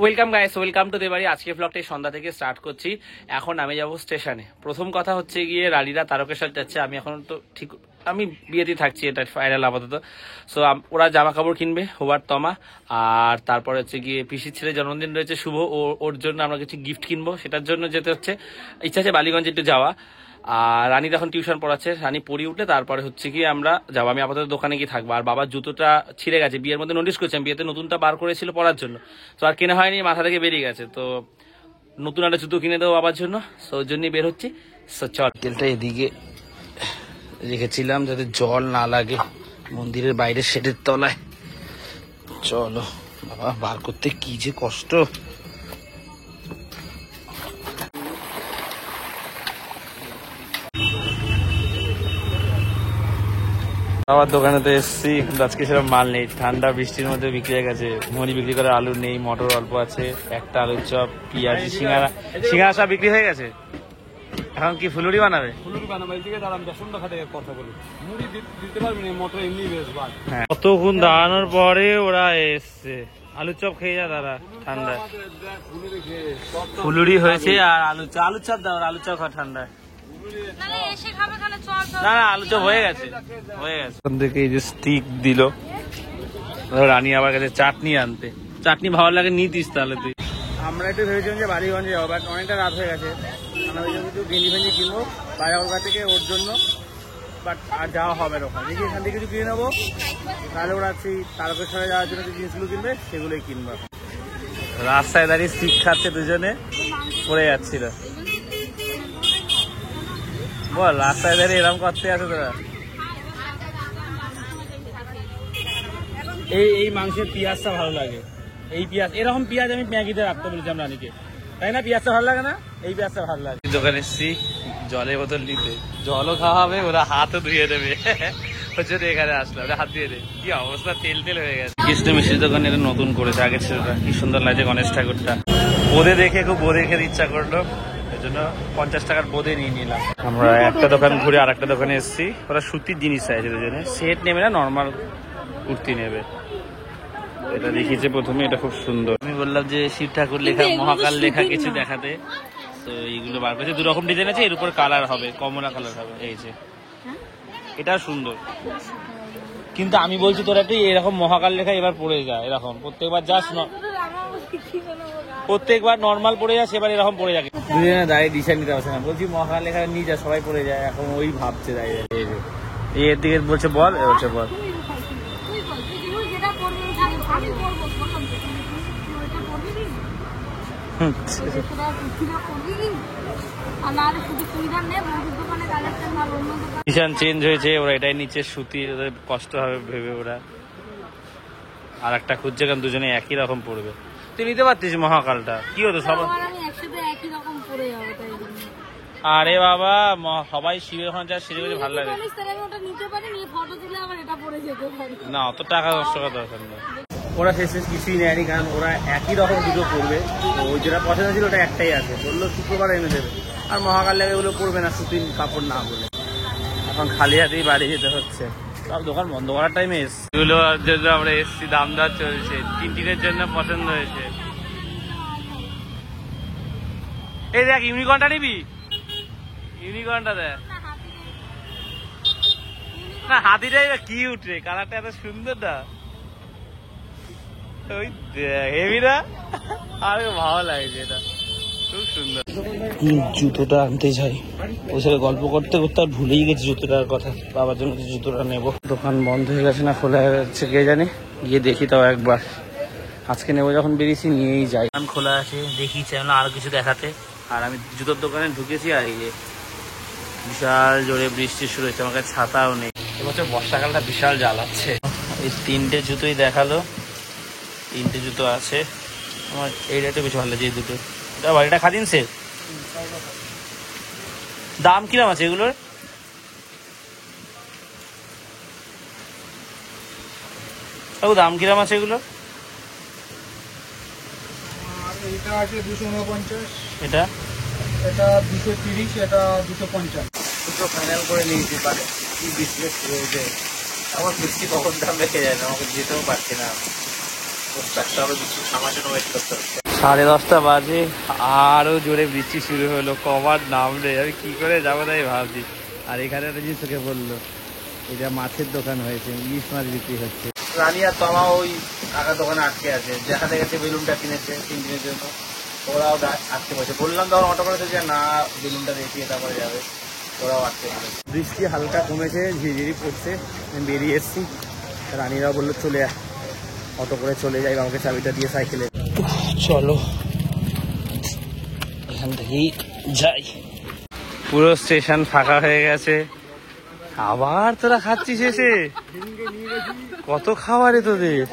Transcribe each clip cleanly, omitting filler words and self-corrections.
Welcome guys, welcome to দেবাড়ি। আজকে ব্লগটা সন্ধ্যা থেকে স্টার্ট করছি। এখন আমি যাব স্টেশনে। প্রথম কথা হচ্ছে গিয়ে রানীরা তারকেশ্বর যাচ্ছে। আমি এখন তো ঠিক আমি বিয়েতেই থাকছি, এটা ফাইনাল আপাতত। সো ওরা জামা কাপড় কিনবে, হোবার তমা। আর তারপরে হচ্ছে গিয়ে পিসির ছেলে জন্মদিন রয়েছে শুভ, ওর জন্য আমরা কিছু গিফট কিনবো, সেটার জন্য যেতে হচ্ছে। ইচ্ছা আছে বালিগঞ্জে একটু যাওয়া। আর রানী তখন টিউশন পড়াচ্ছে, রানী পড়িয়ে উঠলে তারপরে হচ্ছে কি আমরা যাবো। আমি আপাতত দোকানে গিয়ে থাকবো। আর বাবার জুতোটা ছিঁড়ে গেছে, বিয়ের মধ্যে নোটিস করছি, বিয়েতে নতুনটা বার করেছিল পরার জন্য, তো আর কেনা হয়নি, মাথা থেকে বেরিয়ে গেছে। তো নতুন একটা জুতো কিনে দেবো বাবার জন্য, সো ওর জন্যই বের হচ্ছি। সো চল, তেলটা এদিকে রেখেছিলাম যাতে জল না লাগে, মন্দিরের বাইরে শেডের তলায়। চলো বাবা, বার করতে কি যে কষ্ট। বাবার দোকানেতে এসেছি, কিন্তু আজকে সেরকম মাল নেই, ঠান্ডা বৃষ্টির মধ্যে বিক্রি হয়ে গেছে। মুড়ি বিক্রি করে আলু নেই, মটর অল্প আছে, একটা আলুর চপ, পেঁয়াজি, সিঙ্গারা সব বিক্রি হয়ে গেছে। এখন কি ফুলুরি বানাবে? হ্যাঁ, কতক্ষণ দাঁড়ানোর পরে ওরা এসছে। আলুর চপ খেয়ে যা দাদা, ঠান্ডা ফুলুরি হয়েছে। আর আলুর চপ দাও, আলুর চপ খাওয়া ঠান্ডায়। না না, আলু চপ হয়ে গেছে, হয়ে গেছে। ওখান থেকে এই যে স্টিক দিল, রানী আবার গেছে চাটনি আনতে। চাটনি ভালো লাগে, নিতিস তাহলে তুই। আমরা একটু ভেবেছিলাম যে বাড়িগঞ্জে যাবো, বাট অনেকটা রাত হয়ে গেছে। আমরা ভেবেছিলাম একটু গেঞ্জি ফেঞ্জি কিনবো বাজার থেকে ওর জন্য, বাট আর যাওয়া হবে না। ওখানে দেখি এখান থেকে কিছু কিনে নেবো, তাহলে ওরা সেই তারকেশ্বরে যাওয়ার জন্য যে জিনিসগুলো কিনবে সেগুলোই কিনবো। রাস্তায় দাঁড়িয়ে স্টিক খাচ্ছে দুজনে, পড়ে যাচ্ছিল। বল, রাস্তায় দাঁড়িয়ে এরকম করতে আছে তোরা? এই মাংসের পেঁয়াজটা ভালো লাগে, এই পেঁয়াজ, এরকম পেঁয়াজ আমি ম্যাগিতে রাখতে বলেছিলাম রানীকে, তাই না? পেঁয়াজটা ভালো লাগে না? এই পেঁয়াজটা ভালো লাগে। দোকানে এসছি জলের বোতল নিতে, জলও খাওয়া হবে, ওরা হাতও ধুয়ে দেবে। এখানে আসলাম, ওরা হাত দিয়ে দেবে। কি অবস্থা, তেল তেল হয়ে গেছে। কৃষ্ণ মিষ্টির দোকান এটা নতুন করেছে, আগের ছেলেটা কি সুন্দর লাগছে গণেশ ঠাকুরটা। বোঁদে দেখে খুব বোঁদে খেতে ইচ্ছা করলো, এই জন্য 50 টাকার বোঁদে নিয়ে নিলাম। আমরা একটা দোকান ঘুরে আর একটা দোকানে এসেছি। ওরা সুতির জিনিস চাইছে দুজনে, সেট নেবে না, নর্মাল কুর্তি নেবে। এটা দেখিয়েছে প্রথমে, এটা খুব সুন্দর। আমি বললাম যে শিব ঠাকুর লেখা, মহাকাল লেখা কিছু দেখাতে, তো এইগুলো বার করেছে। 2 রকম ডিজাইন আছে, এর উপর কালার হবে, কমলা কালার হবে। এই যে এটা সুন্দর, কিন্তু আমি বলছি তোরা একটু এরকম মহাকাল লেখা এবার পড়ে যায়, এরকম প্রত্যেকবার যাস, প্রত্যেকবার নর্মাল পড়ে যাস, এবার এরকম পড়ে যাবে। দুজনে দাঁড়িয়ে ডিজাইন নিতে পারছে না, বলছি মহাকাল লেখা নিয়ে যা, সবাই পড়ে যায়। এখন ওই ভাবছে দাঁড়িয়ে, এর দিকে বলছে বল, বলছে বল। চেঞ্জ হয়েছে, ওরা এটাই নিচে সুতি, ওদের কষ্ট হবে ভেবে ওরা আর একটা খুঁজছে, কারণ দুজনে একই রকম পড়বে। তুই নিতে পারতিস মহাকালটা, কি হতো সবাই। আরে বাবা, সবাই শিবের ওখানে যা শিবে ভালো লাগে না, অত টাকা নষ্ট করা দরকার নেই। ওরা শেষ কিছুই নেয়নি, কারণ ওরা একই রকম দুটো পড়বে। ওই যেটা পছন্দ ছিল ওটা একটাই আছে, বললো শুক্রবার এনে দেবে। আর মহাকাল লেগে এগুলো পড়বে না, সুতির কাপড় না বলে। এখন খালি হাতেই বাড়ি যেতে হচ্ছে, সব দোকান বন্ধ করার টাইমে এসছি। এগুলোর জন্য আমরা এসছি, দাম দর চলছে, টিনের জন্য পছন্দ হয়েছে। এই দেখ, ইউনিকর্নটা নিবি? ইউনিকর্নটা দেখ না, হাতিটাই কিউট রে, কালারটা এত সুন্দর না? ওই হেভি না? আর ভালো লাগছে, এটা খুব সুন্দর। জুতোটা আনতে যাই, ওই সাথে গল্প করতে করতে আর ভুলেই গেছি জুতোটার কথা। বাবার জন্য জুতোটা নেবো। দোকান বন্ধ হয়ে গেছে না খোলা হয়ে যাচ্ছে কে জানে, গিয়ে দেখি তাও একবার। আজকে নেবো যখন বেরিয়েছি নিয়েই যাই। দোকান খোলা আছে, দেখি চাইলে আরো কিছু দেখাতে। আর আমি জুতোর দোকানে ঢুকেছি, আর এই যে বিশাল জোরে বৃষ্টি শুরু হয়েছে, আমার কাছে ছাতাও নেই। এবছর বর্ষাকালটা বিশাল জ্বালাচ্ছে। এই 3টে জুতোই দেখালো, 3টে জুতো আছে। আমার এইটা বেশি ভালো লাগছে, এই দুটো। বাড়িটা খাদিন সে দাম কিরম আছে এগুলোর? দাম কিরম আছে এগুলো? এটা আছে 249, এটা 230, এটা 250। দুটো ফাইনাল করে নিয়েছি, পারে কি বিজনেস রয়েছে। আমার বৃষ্টি কখন দাম রেখে যায় না, আমাকে যেতেও পারছি না। আরো কিছু আমার জন্য ওয়েট করতে হচ্ছে। 10:30 বাজে, আরো জোরে বৃষ্টি শুরু হলো, কমার নাম নেই। আমি কি করে যাবো তাই ভাবছি। আর এখানে একটা জিনিস চোখে বললো, এটা মাছের দোকান হয়েছে, ইলিশ মাছ বিক্রি হচ্ছে। রানী আর তমা ওই কাকা দোকানে আটকে আছে, দেখাতে গেছে বেলুনটা কিনেছে 3 দিনের জন্য, ওরাও আটকে বসে। বললাম তখন অটো করে যে না, বেলুনটা দেখিয়ে তারপরে যাবে, ওরাও আটকে পড়েছে। বৃষ্টি হালকা কমেছে, ঝিরিঝিরি পড়ছে, আমি বেরিয়ে এসছি। রানীরাও বললো চলে অটো করে চলে যাই, আমাকে চাবিটা দিয়ে সাইকেলে। চলো এখান থেকেই যাই। পুরো স্টেশন ফাঁকা হয়ে গেছে, আবার তোরা খাচ্ছিস এসে? কত খাবারে তোদের?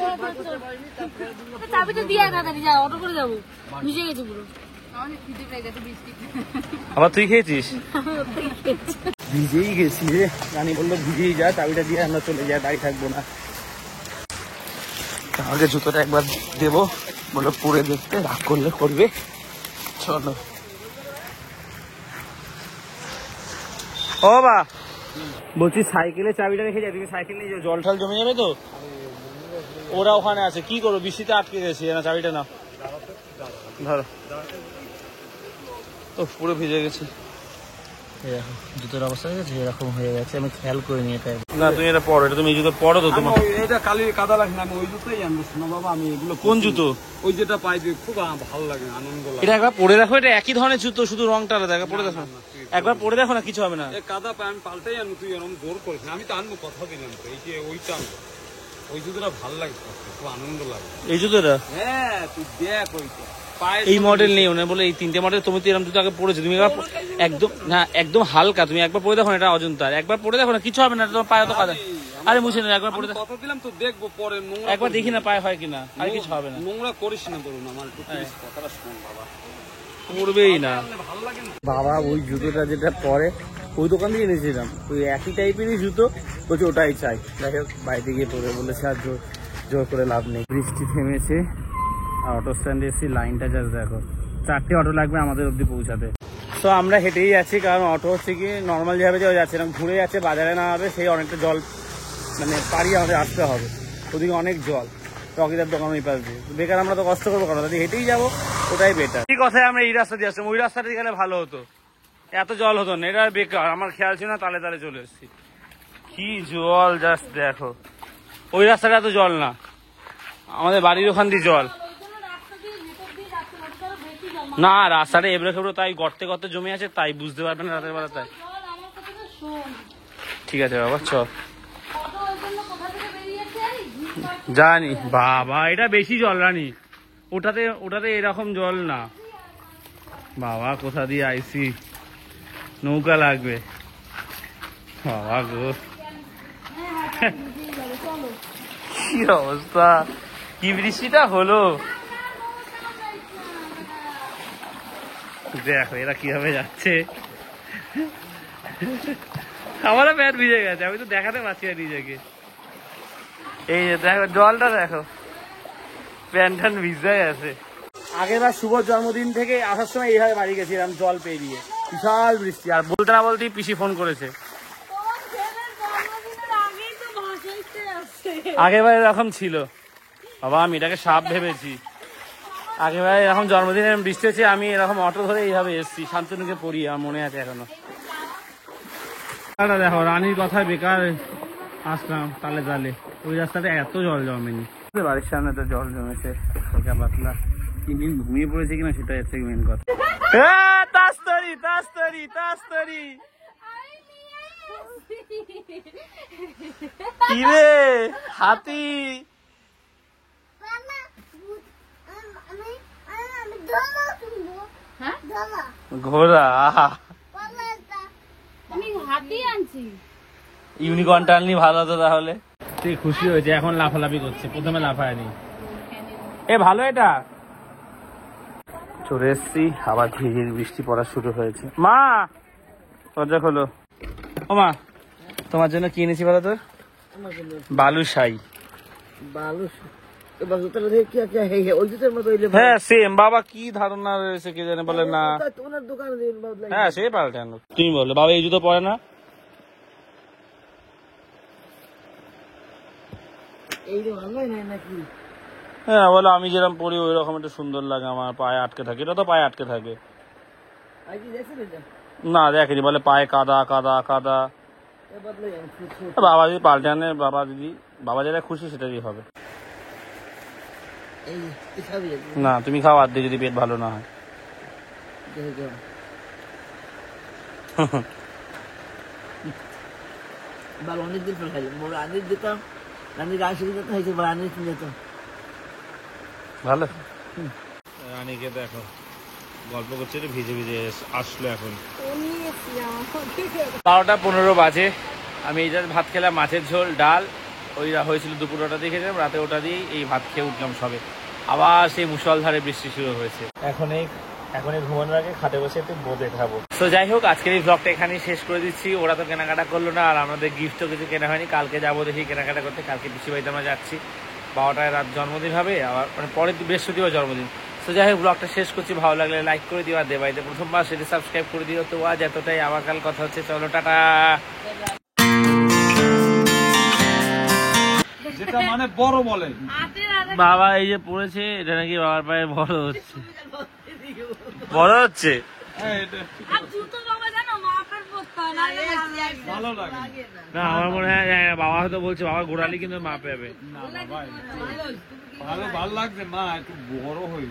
আবার তুই খেয়েছিস? ভিজেই গেছি রে। রানী বললো ভিজেই যা, চাবিটা দিয়ে আমরা চলে যাই, দাঁড়িয়ে থাকবো না। আমাকে জুতোটা একবার দেবো, বললো পরে দেখতে, রাগ করলে করবে। চলো। ও বা বলছি সাইকেলে চাবিটা রেখে যাই, তুমি সাইকেল নিয়ে জল ঠাল জমে যাবে তো। ওরা ওখানে আছে, কি করবো, বৃষ্টিতে আটকে গেছি না, চাবিটা না ধরো। তো পুরো ভিজে গেছে, এরকম জুতোর অবস্থা হয়ে গেছে, এরকম হয়ে গেছে। আমি খেয়াল করিনি এটা। না তুমি এটা পরো, এটা তুমি এই জুতো পরো তো। তোমার এটা কালি কাদা লাগে না, আমি ওই জুতোই আনবো শোনা বাবা। আমি এগুলো কোন জুতো? ওই যেটা পাই যে খুব ভালো লাগে, আনন্দ লাগে। এটা একবার পরে দেখো, এটা একই ধরনের জুতো, শুধু রংটা আলাদা। পরে দেখো, একবার পরে দেখো না, কিছু হবে না। কাদা পাই আমি পাল্টাই আনবো, তুই এরকম জোর করিস না। আমি তো আনবো, কথা দিলাম তো। এই যে ওইটা আনবো, ওই জুতোটা ভালো লাগে, খুব আনন্দ লাগে এই জুতোটা। হ্যাঁ তুই দেখ ওইটা এই মডেল নেই ওনে, বলে এই 3টে মডেল। তুমি তো এরকম জুতো আগে পরেছো, তুমি একদম না, একদম হালকা। তুমি একবার পরে দেখো না, এটা অজন্তার। একবার পরে দেখো না, কিছু হবে না, তোমার পায়ে তো কাদা। আরে মুছে না, একবার পরে কথা দিলাম তো, দেখবো পরে। একবার দেখি না পায়ে হয় কিনা, আর কিছু হবে না। নোংরা করিস না, ধরুন আমার কথাটা শোন বাবা, পড়বেই না ভালো লাগে না বাবা। ওই জুতোটা যেটা পরে ওই দোকান থেকে এনেছিলাম, ওই একই টাইপেরই জুতো, বলছে ওটাই চাই। যাই হোক বাড়িতে গিয়ে পরে বলেছে, আর জোর করে লাভ নেই। বৃষ্টি থেমেছে, আর অটো স্ট্যান্ডে এসেছি, লাইনটা জাস্ট দেখো। 4টে অটো লাগবে আমাদের অবধি পৌঁছাতে। তো আমরা হেঁটেই যাচ্ছি, কারণ অটো হচ্ছে কি নর্মাল যেভাবে যাচ্ছে না, ঘুরে যাচ্ছে, বাজারে না হবে, সেই অনেকটা জল মানে পাড়িয়ে আমাদের আসতে হবে। ওদিকে অনেক জল, রকিদার দোকান ওই পাশ দিয়ে। বেকার আমরা তো কষ্ট করবো, কারণ তাদের হেঁটেই যাবো, ওটাই বেটার। এই কথায় আমরা এই রাস্তা দিয়ে আসলাম, ওই রাস্তাটা গেলে ভালো হতো, এত জল হতো না। এটা বেকার, আমার খেয়াল ছিল না, তালে তালে চলে এসেছি। কি জল জাস্ট দেখো। ওই রাস্তাটা এত জল না, আমাদের বাড়ির ওখান দিয়ে জল না। রাস্তাটা এবড়ো খেবড়ো, তাই গর্তে গর্তে জমে আছে, তাই বুঝতে পারবে না রাতের বেলা। তাই ঠিক আছে বাবা, চল। জানি বাবা, এটা বেশি জল রানি, ওটাতে এরকম জল না বাবা। কোথা দিয়ে আইসি, নৌকা লাগবে বাবা গো। কি অবস্থা, কি বৃষ্টিটা হলো দেখো, এরা কিভাবে যাচ্ছে। আমারও প্যান্ট ভিজে গেছে, আমি তো দেখাতে পারছি না নিজেকে। এই যে দেখো জলটা দেখো, প্যান্ট ট্যান্ট ভিজে গেছে। আগেরবার শুভর জন্মদিন থেকে আসার সময় এইভাবে বাড়ি গেছিলাম, জল পেরিয়ে, বিশাল বৃষ্টি। আর বলতে না বলতেই পিসি ফোন করেছে, আগেরবার এরকম ছিল বাবা। আমি এটাকে সাপ ভেবেছি, আগেরবার এরকম জন্মদিনে বৃষ্টি হচ্ছে, আমি এরকম অটো ধরে এইভাবে এসেছি শান্তনুকে পড়িয়ে, আমার মনে আছে এখনো। দেখো রানীর কথায় বেকার আসলাম তালে তালে, ওই রাস্তাটা এত জল জমেনি। বাড়ির সামনে তো জল জমেছে হালকা পাতলা। 3 দিন ঘুমিয়ে পড়েছে কিনা সেটা হচ্ছে মেন কথা। তাস্তরি তাস্তরি তাস্তরি কি রে হাতি ঘোড়া, ইউনিকর্নটা আনলি ভালো হতো তাহলে। তুই খুশি হয়েছে, এখন লাফালাফি করছে, প্রথমে লাফায়নি। এ ভালো, এটা চলে এসছি, আবার ধীরে বৃষ্টি পড়া শুরু হয়েছে। মা দরজা খোলো। ও মা, তোমার জন্য কি এনেছি বলো তো? বালুশাই। হ্যাঁ সেম বাবা, কি ধারণা রয়েছে কে জানে, বলে না হ্যাঁ সে পাল্টানো। তুমি বলো বাবা এই জুতো পরে না, হ্যাঁ বলো আমি যেরকম পরি ওই রকম একটু সুন্দর লাগে, আমার পায়ে আটকে থাকে, এটা তো পায়ে আটকে থাকে। না দেখেনি, বলে পায়ে কাদা কাদা কাদা। বাবা যদি পাল্টে আনে, বাবা যেটা খুশি সেটাই হবে। না তুমি খাও আর দিয়ে, যদি পেট ভালো না হয়। অনেকদিন পর খাইলাম, রানির দিতাম, রানির গাছ দিতাম, হয়েছে রানির যেতাম ভালো। রানীকে দেখো গল্প করছে, ভিজে ভিজে আসলো এখন। 12:15 বাজে। আমি এই ভাত খেলাম, মাছের ঝোল ডাল, ওই হয়েছিল দুপুর ওটা দিয়ে খেয়েছিলাম, রাতে ওটা দিয়ে এই ভাত খেয়ে উঠলাম সবে। আবার সেই মুষলধারে বৃষ্টি শুরু হয়েছে। এখন এই ঘুমানোর আগে খাটে বসে একটু বোঁদে খাবো। তো যাই হোক, আজকের এই ব্লগটা এখানেই শেষ করে দিচ্ছি। ওরা তো কেনাকাটা করলো না, আর আমাদের গিফটও কিছু কেনা হয়নি। কালকে যাবো দেখি কেনাকাটা করতে। কালকে পিসি বাড়িতে আমরা যাচ্ছি, 12টায় রাত জন্মদিন হবে, আবার মানে পরের বৃহস্পতিবার জন্মদিন। তো যাই হোক, ব্লগটা শেষ করছি। ভালো লাগলে লাইক করে দিও, আর দেবাইতে প্রথমবার সেটা সাবস্ক্রাইব করে দিও। তো আজ এতটাই, আবার কাল কথা হচ্ছে। চলো টাটা। যেটা মানে বড় বলে বাবা এই যে পড়েছে, এটা নাকি বাবার পায়ে বড় হচ্ছে, বড় হচ্ছে। ভালো লাগে না আমার মনে হয় বাবা হয়তো বলছে বাবা গোড়ালি কিন্তু মা পেবে। না ভালো লাগছে, মা একটু বড় হয়ে